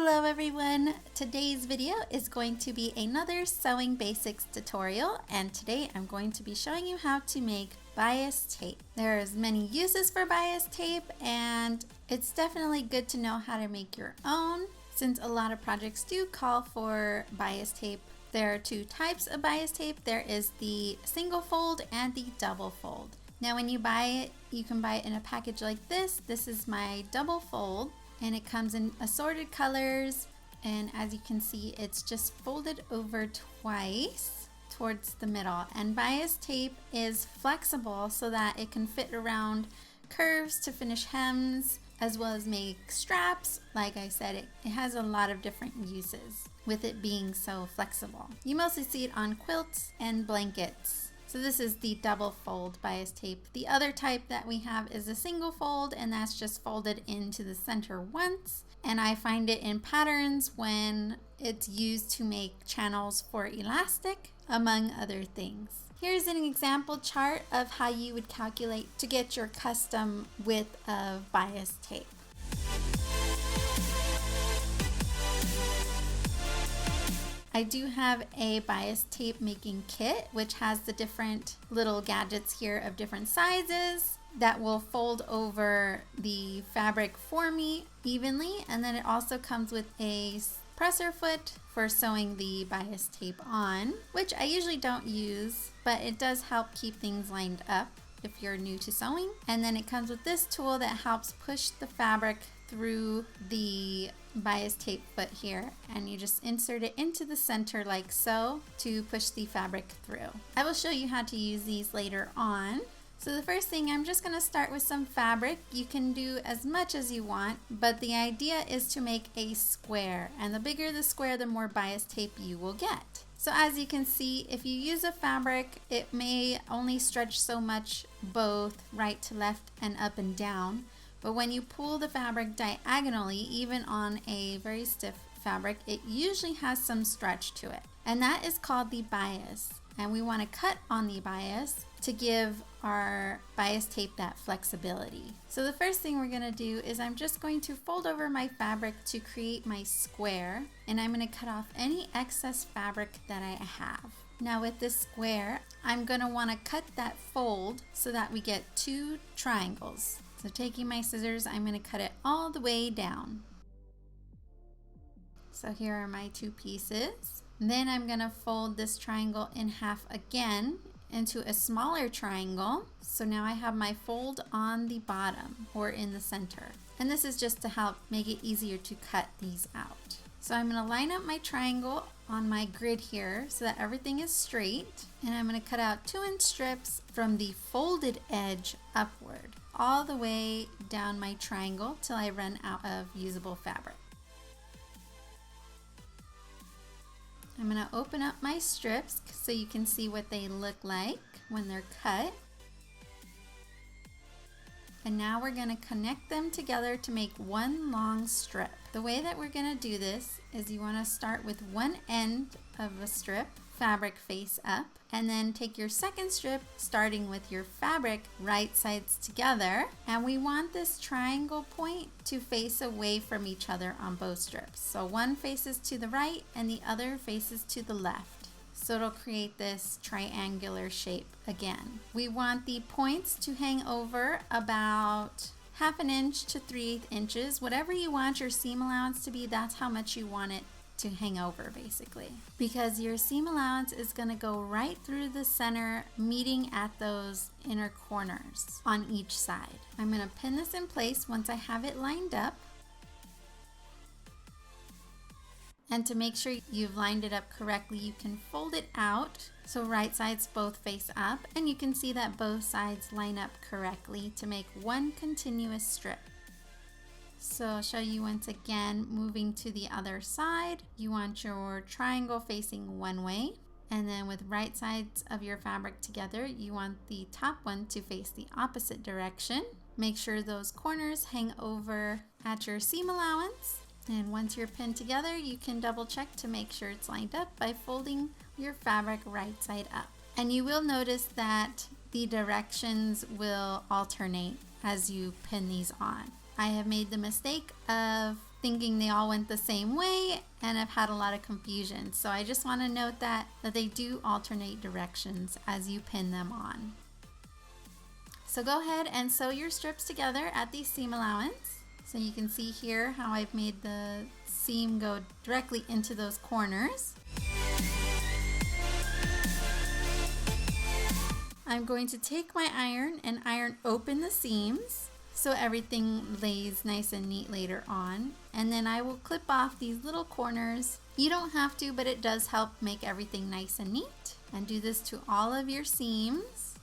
Hello everyone! Today's video is going to be another sewing basics tutorial, and today I'm going to be showing you how to make bias tape. There's many uses for bias tape, and it's definitely good to know how to make your own since a lot of projects do call for bias tape. There are two types of bias tape. There is the single fold and the double fold. Now when you buy it, you can buy it in a package like this. This is my double fold, and it comes in assorted colors, and as you can see, it's just folded over twice towards the middle. And bias tape is flexible so that it can fit around curves to finish hems, as well as make straps. Like I said, it has a lot of different uses with it being so flexible. You mostly see it on quilts and blankets. So this is the double fold bias tape. The other type that we have is a single fold, and that's just folded into the center once. And I find it in patterns when it's used to make channels for elastic, among other things. Here's an example chart of how you would calculate to get your custom width of bias tape. I do have a bias tape making kit, which has the different little gadgets here of different sizes that will fold over the fabric for me evenly. And then it also comes with a presser foot for sewing the bias tape on, which I usually don't use, but it does help keep things lined up if you're new to sewing. And then it comes with this tool that helps push the fabric through the bias tape foot here, and you just insert it into the center like so to push the fabric through. I will show you how to use these later on. So the first thing, I'm just going to start with some fabric. You can do as much as you want, but the idea is to make a square, and the bigger the square, the more bias tape you will get. So as you can see, if you use a fabric, it may only stretch so much both right to left and up and down. But when you pull the fabric diagonally, even on a very stiff fabric, it usually has some stretch to it. And that is called the bias. And we want to cut on the bias to give our bias tape that flexibility. So the first thing we're going to do is I'm just going to fold over my fabric to create my square. And I'm going to cut off any excess fabric that I have. Now with this square, I'm going to want to cut that fold so that we get two triangles. So taking my scissors, I'm going to cut it all the way down. So here are my two pieces. Then I'm going to fold this triangle in half again into a smaller triangle. So now I have my fold on the bottom or in the center. And this is just to help make it easier to cut these out. So I'm going to line up my triangle on my grid here so that everything is straight. And I'm going to cut out 2-inch strips from the folded edge upward, all the way down my triangle till I run out of usable fabric. I'm going to open up my strips so you can see what they look like when they're cut. And now we're going to connect them together to make one long strip. The way that we're going to do this is you want to start with one end of a strip, fabric face up, and then take your second strip starting with your fabric right sides together, and we want this triangle point to face away from each other on both strips. So one faces to the right and the other faces to the left. So it'll create this triangular shape again. We want the points to hang over about 1/2 inch to 3/8 inches. Whatever you want your seam allowance to be, that's how much you want it to hang over basically. Because your seam allowance is going to go right through the center, meeting at those inner corners on each side. I'm going to pin this in place once I have it lined up. And to make sure you've lined it up correctly, you can fold it out so right sides both face up, and you can see that both sides line up correctly to make one continuous strip. So I'll show you once again, moving to the other side. You want your triangle facing one way, and then with right sides of your fabric together, you want the top one to face the opposite direction. Make sure those corners hang over at your seam allowance. And once you're pinned together, you can double check to make sure it's lined up by folding your fabric right side up. And you will notice that the directions will alternate as you pin these on. I have made the mistake of thinking they all went the same way and have had a lot of confusion. So I just want to note that they do alternate directions as you pin them on. So go ahead and sew your strips together at the seam allowance. So you can see here how I've made the seam go directly into those corners. I'm going to take my iron and iron open the seams so everything lays nice and neat later on. And then I will clip off these little corners. You don't have to, but it does help make everything nice and neat. And do this to all of your seams.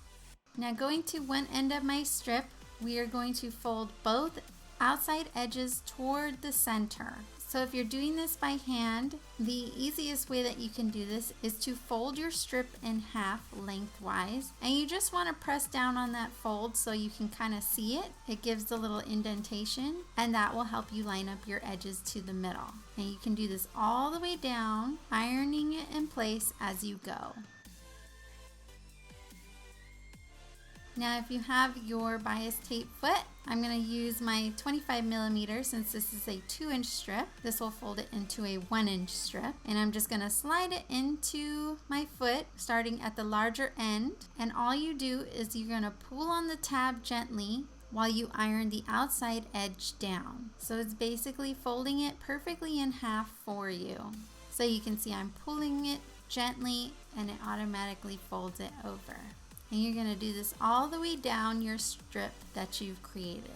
Now going to one end of my strip, we are going to fold both outside edges toward the center. So if you're doing this by hand, the easiest way that you can do this is to fold your strip in half lengthwise, and you just want to press down on that fold so you can kind of see it. It gives a little indentation, and that will help you line up your edges to the middle. And you can do this all the way down, ironing it in place as you go. Now if you have your bias tape foot, I'm going to use my 25mm since this is a 2-inch strip. This will fold it into a 1-inch strip, and I'm just going to slide it into my foot starting at the larger end, and all you do is you're going to pull on the tab gently while you iron the outside edge down. So it's basically folding it perfectly in half for you. So you can see I'm pulling it gently and it automatically folds it over. And you're going to do this all the way down your strip that you've created.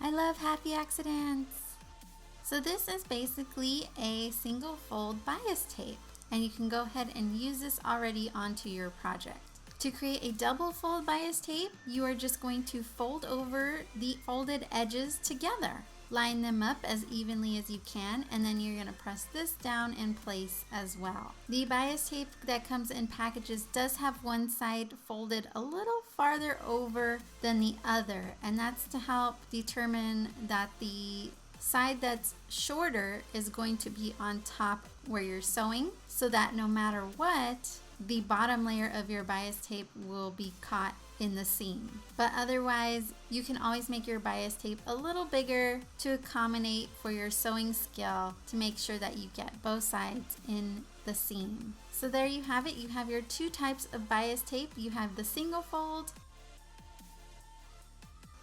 I love happy accidents. So this is basically a single fold bias tape, and you can go ahead and use this already onto your project. To create a double fold bias tape, you are just going to fold over the folded edges together. Line them up as evenly as you can, and then you're going to press this down in place as well. The bias tape that comes in packages does have one side folded a little farther over than the other, and that's to help determine that the side that's shorter is going to be on top where you're sewing, so that no matter what, the bottom layer of your bias tape will be caught in the seam. But otherwise, you can always make your bias tape a little bigger to accommodate for your sewing skill to make sure that you get both sides in the seam. So there you have it. You have your two types of bias tape. You have the single fold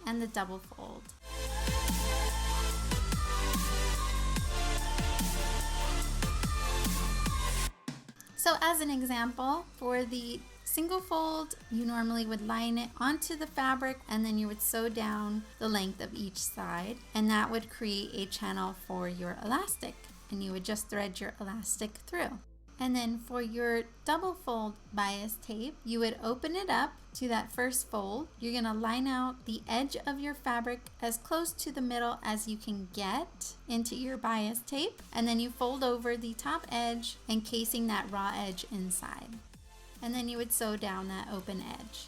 and the double fold. So as an example, for the single fold, you normally would line it onto the fabric and then you would sew down the length of each side, and that would create a channel for your elastic, and you would just thread your elastic through. And then for your double fold bias tape, you would open it up to that first fold. You're going to line out the edge of your fabric as close to the middle as you can get into your bias tape, and then you fold over the top edge, encasing that raw edge inside. And then you would sew down that open edge.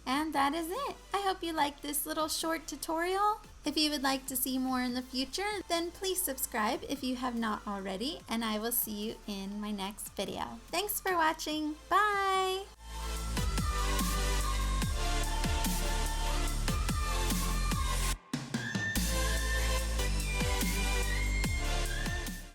And that is it. I hope you liked this little short tutorial. If you would like to see more in the future, then please subscribe if you have not already, and I will see you in my next video. Thanks for watching. Bye!